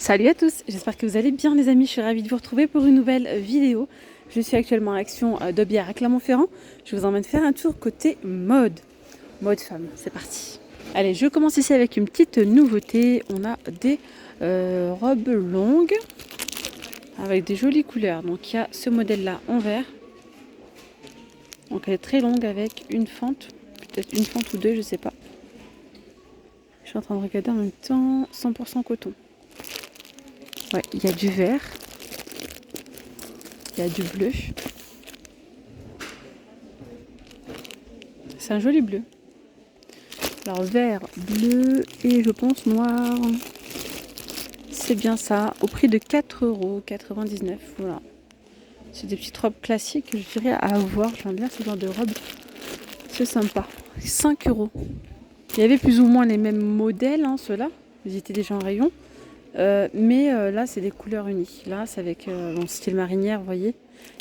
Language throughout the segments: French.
Salut à tous, j'espère que vous allez bien les amis, je suis ravie de vous retrouver pour une nouvelle vidéo. Je suis actuellement à l'action de bière à Clermont-Ferrand. Je vous emmène faire un tour côté mode femme, c'est parti. Allez, je commence ici avec une petite nouveauté. On a des robes longues avec des jolies couleurs. Donc il y a ce modèle là en vert. Donc elle est très longue avec une fente, peut-être une fente ou deux, je sais pas. Je suis en train de regarder en même temps, 100% coton. Ouais, il y a du vert, il y a du bleu. C'est un joli bleu. Alors vert, bleu et je pense noir. C'est bien ça, au prix de 4,99 €. Voilà. C'est des petites robes classiques, je dirais, à avoir. J'aime bien ce genre de robe. C'est sympa. 5 €. Il y avait plus ou moins les mêmes modèles, hein, ceux-là. Ils étaient déjà en rayon. Mais là, c'est des couleurs unies. Là, c'est avec bon, style marinière, vous voyez.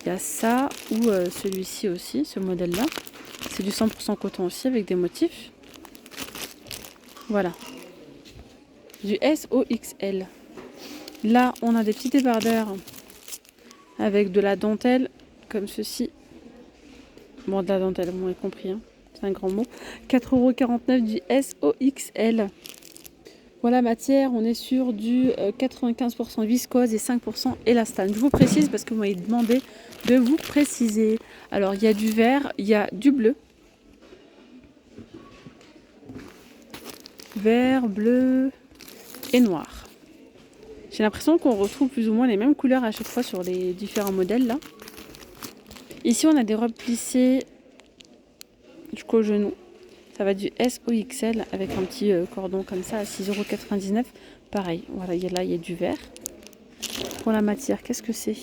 Il y a ça ou celui-ci aussi, ce modèle-là. C'est du 100% coton aussi avec des motifs. Voilà. Du SOXL. Là, on a des petits débardeurs avec de la dentelle, comme ceci. Bon, de la dentelle, vous m'avez compris, hein. C'est un grand mot. 4,49 € du SOXL. Voilà, matière, on est sur du 95% viscose et 5% élastane. Je vous précise parce que vous m'avez demandé de vous préciser. Alors, il y a du vert, il y a du bleu. Vert, bleu et noir. J'ai l'impression qu'on retrouve plus ou moins les mêmes couleurs à chaque fois sur les différents modèles là. Ici, on a des robes plissées jusqu'au genou. Ça va du SOXL avec un petit cordon comme ça à 6,99 €. Pareil, voilà, là, il y a du vert. Pour la matière, qu'est-ce que c'est?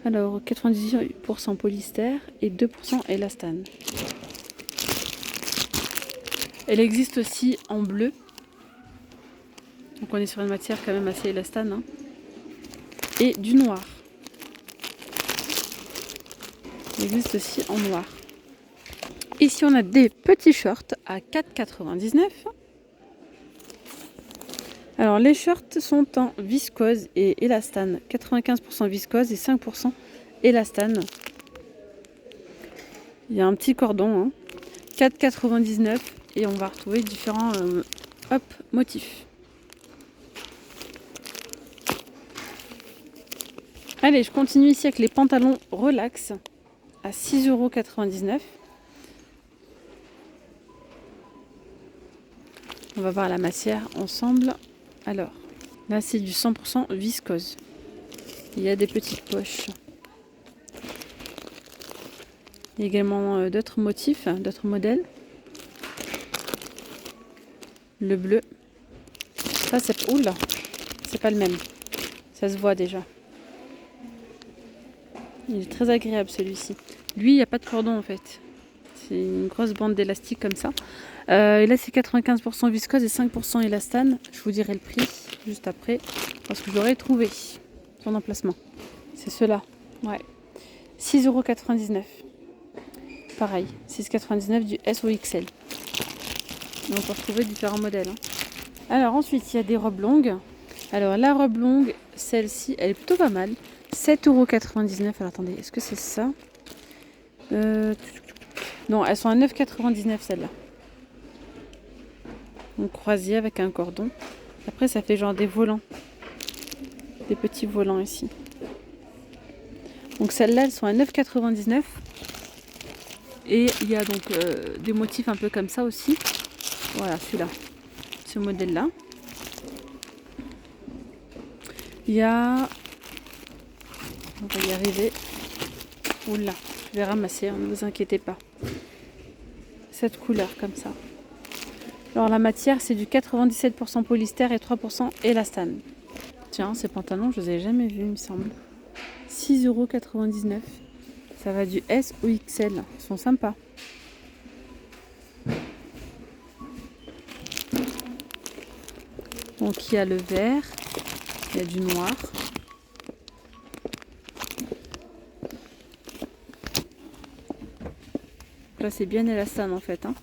Alors, 98% polyester et 2% élastane. Elle existe aussi en bleu. Donc, on est sur une matière quand même assez élastane, hein. Et du noir. Il existe aussi en noir. Ici, on a des petits shorts à 4,99 €. Alors, les shorts sont en viscose et élastane. 95% viscose et 5% élastane. Il y a un petit cordon, hein. 4,99 € et on va retrouver différents motifs. Allez, je continue ici avec les pantalons relax à 6,99 €. On va voir la matière ensemble. Alors, là, c'est du 100% viscose. Il y a des petites poches. Il y a également d'autres motifs, d'autres modèles. Le bleu. Ça, c'est... Oula, c'est pas le même. Ça se voit déjà. Il est très agréable celui-ci. Lui, il n'y a pas de cordon en fait. C'est une grosse bande d'élastique comme ça. Et là, c'est 95% viscose et 5% élastane. Je vous dirai le prix juste après parce que je l'aurais trouvé. Son emplacement. C'est ceux-là. Ouais. 6,99 €. Pareil, 6,99 € du SOXL. Et on peut retrouver différents modèles, hein. Alors ensuite, il y a des robes longues. Alors la robe longue, celle-ci, elle est plutôt pas mal. 7,99 €. Alors attendez, est-ce que c'est ça? Non, elles sont à 9,99 € celles-là. Donc croisée avec un cordon. Après, ça fait genre des volants. Des petits volants ici. Donc celles-là, elles sont à 9,99 €. Et il y a donc des motifs un peu comme ça aussi. Voilà, celui-là. Ce modèle-là. Il y a... On va y arriver. Oula, je vais ramasser, hein, ne vous inquiétez pas. Cette couleur comme ça. Alors la matière, c'est du 97% polyester et 3% élastane. Tiens, ces pantalons, je ne les ai jamais vus, il me semble. 6,99 €. Ça va du S ou XL. Ils sont sympas. Donc il y a le vert, il y a du noir. Là, c'est bien élastane en fait, hein.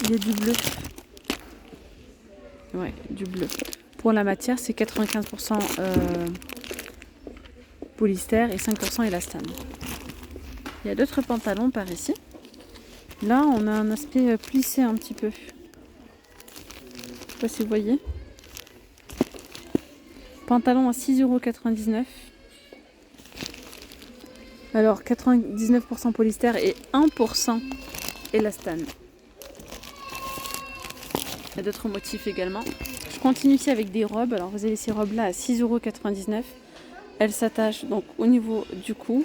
Il y a du bleu. Ouais, du bleu. Pour la matière, c'est 95% polyester et 5% élastane. Il y a d'autres pantalons par ici. Là, on a un aspect plissé un petit peu. Je ne sais pas si vous voyez. Pantalon à 6,99 €. Alors, 99% polyester et 1% élastane. Il y a d'autres motifs également. Je continue ici avec des robes. Alors, vous avez ces robes-là à 6,99 €. Elles s'attachent donc au niveau du cou.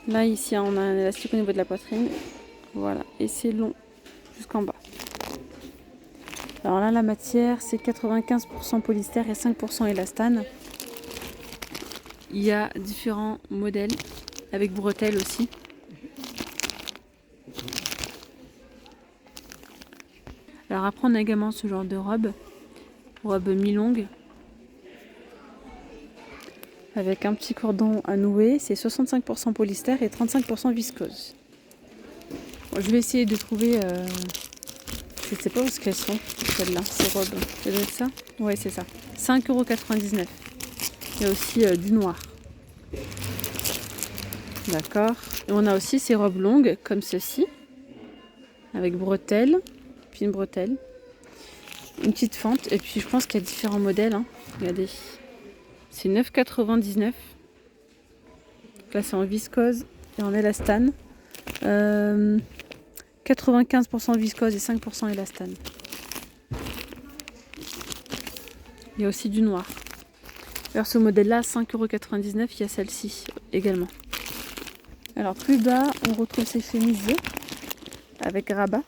Là, ici, on a un élastique au niveau de la poitrine. Voilà. Et c'est long jusqu'en bas. Alors là, la matière, c'est 95% polyester et 5% élastane. Il y a différents modèles avec bretelles aussi. Alors après, on a également ce genre de robe mi-longue avec un petit cordon à nouer. C'est 65% polyester et 35% viscose. Bon, je vais essayer de trouver... je ne sais pas où est-ce qu'elles sont, celles-là, ces robes. Ça doit être ça? Ouais, c'est ça. 5,99 €. Il y a aussi du noir. D'accord. Et on a aussi ces robes longues, comme ceci, avec bretelles, puis une bretelle, une petite fente. Et puis je pense qu'il y a différents modèles. Hein. Regardez. C'est 9,99 €. Là, c'est en viscose et en élastane. 95% viscose et 5% élastane. Il y a aussi du noir. Alors ce modèle-là, 5,99 €, il y a celle-ci également. Alors plus bas, on retrouve ces chemises avec rabat.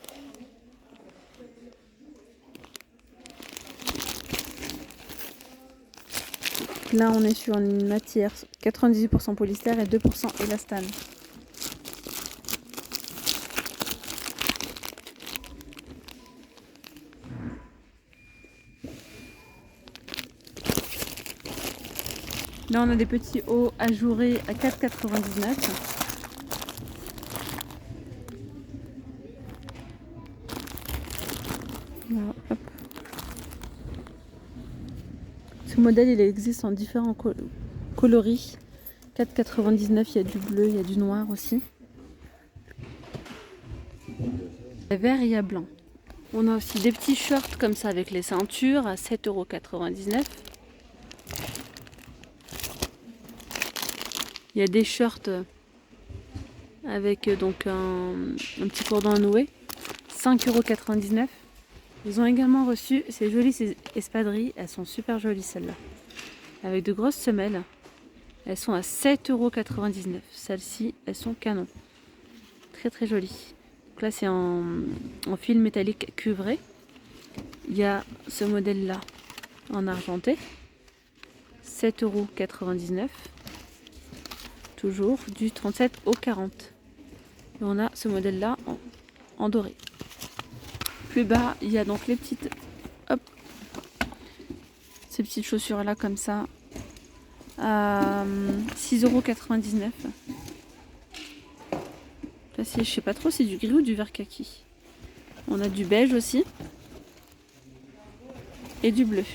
Là, on est sur une matière 98% polyester et 2% élastane. Là, on a des petits hauts ajourés à 4,99 €. Voilà, hop. Ce modèle, il existe en différents coloris. 4,99 €, il y a du bleu, il y a du noir aussi. Il y a vert et il y a blanc. On a aussi des petits shorts comme ça avec les ceintures à 7,99 €. Il y a des shorts avec donc un petit cordon à nouer, 5,99 €. Ils ont également reçu ces jolies espadrilles, elles sont super jolies celles-là. Avec de grosses semelles, elles sont à 7,99 €. Celles-ci, elles sont canon. Très très jolies. Donc là, c'est en fil métallique cuivré. Il y a ce modèle-là en argenté, 7,99 €. Toujours du 37 au 40. Et on a ce modèle-là en doré. Plus bas, il y a donc les petites, hop, ces petites chaussures-là comme ça, à 6,99 €. Là, je sais pas trop, c'est du gris ou du vert kaki. On a du beige aussi et du bleu.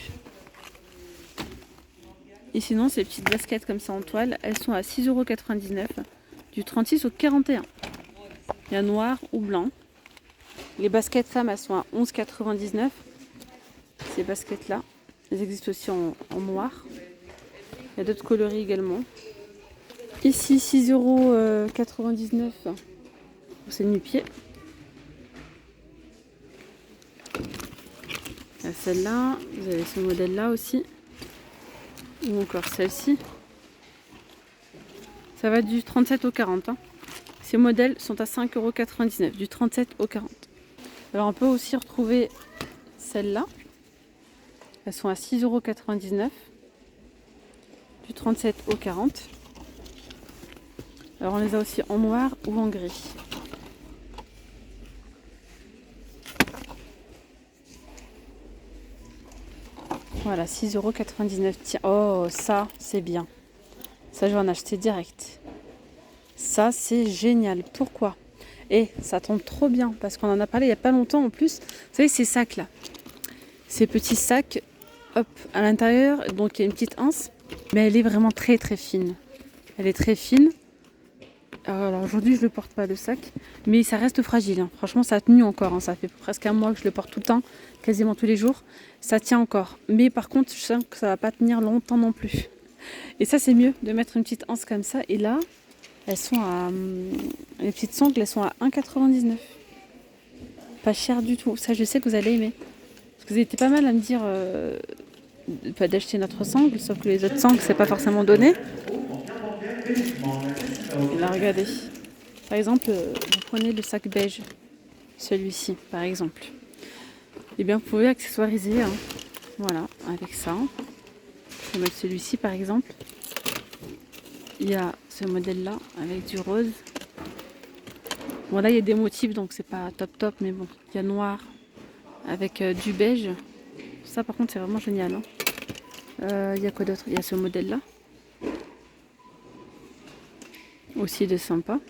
Et sinon, ces petites baskets comme ça en toile, elles sont à 6,99 €, du 36 au 41. Il y a noir ou blanc. Les baskets femmes, elles sont à 11,99 €. Ces baskets-là, elles existent aussi en noir. Il y a d'autres coloris également. Ici, 6,99 € pour ces nu-pieds. Il y a celle-là, vous avez ce modèle-là aussi. Ou encore celle-ci. Ça va du 37 au 40. Hein. Ces modèles sont à 5,99 €, du 37 au 40. Alors on peut aussi retrouver celles-là. Elles sont à 6,99 €, du 37 au 40. Alors on les a aussi en noir ou en gris. Voilà, 6,99 €. Tiens, oh, ça, c'est bien. Ça, je vais en acheter direct. Ça, c'est génial. Pourquoi? Et ça tombe trop bien, parce qu'on en a parlé il n'y a pas longtemps en plus. Vous savez, ces sacs-là. Ces petits sacs hop, à l'intérieur, donc il y a une petite anse, mais elle est vraiment très très fine. Elle est très fine. Alors aujourd'hui, je le porte pas le sac, mais ça reste fragile. Hein. Franchement, ça a tenu encore. Hein. Ça fait presque un mois que je le porte tout le temps, quasiment tous les jours. Ça tient encore. Mais par contre, je sens que ça va pas tenir longtemps non plus. Et ça, c'est mieux de mettre une petite anse comme ça. Et là, elles sont à... les petites sangles, elles sont à 1,99. Pas cher du tout. Ça, je sais que vous allez aimer. Parce que vous étiez pas mal à me dire d'acheter notre sangle, sauf que les autres sangles, c'est pas forcément donné. Et là, regardez. Par exemple, vous prenez le sac beige, celui-ci, par exemple. Et bien, vous pouvez accessoiriser, hein. Voilà, avec ça. Je vais mettre celui-ci, par exemple. Il y a ce modèle-là, avec du rose. Bon, là, il y a des motifs, donc c'est pas top, mais bon, il y a noir avec du beige. Ça, par contre, c'est vraiment génial. Hein. Il y a quoi d'autre? Il y a ce modèle-là. Aussi de sympa.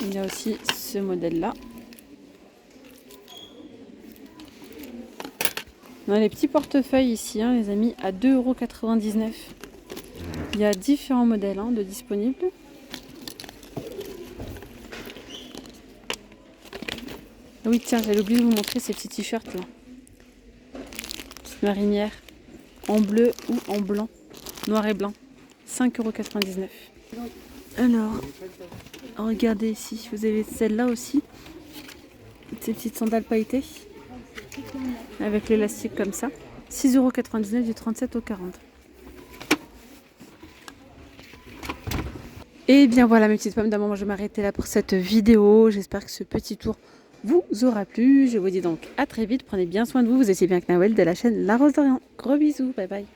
Il y a aussi ce modèle-là. On a les petits portefeuilles ici, hein, les amis, à 2,99 €. Il y a différents modèles de disponibles. Ah oui, tiens, j'avais oublié de vous montrer ces petits t-shirts là. Petite marinière en bleu ou en blanc, noir et blanc. 5,99 €. Alors, regardez ici, vous avez celle-là aussi. Ces petites sandales pailletées. Avec l'élastique comme ça. 6,99 € du 37 au 40. Et bien voilà mes petites pommes d'amour, moi je vais m'arrêter là pour cette vidéo. J'espère que ce petit tour vous aura plu. Je vous dis donc à très vite. Prenez bien soin de vous. Vous étiez bien avec Nawel de la chaîne La Rose d'Orient. Gros bisous. Bye bye.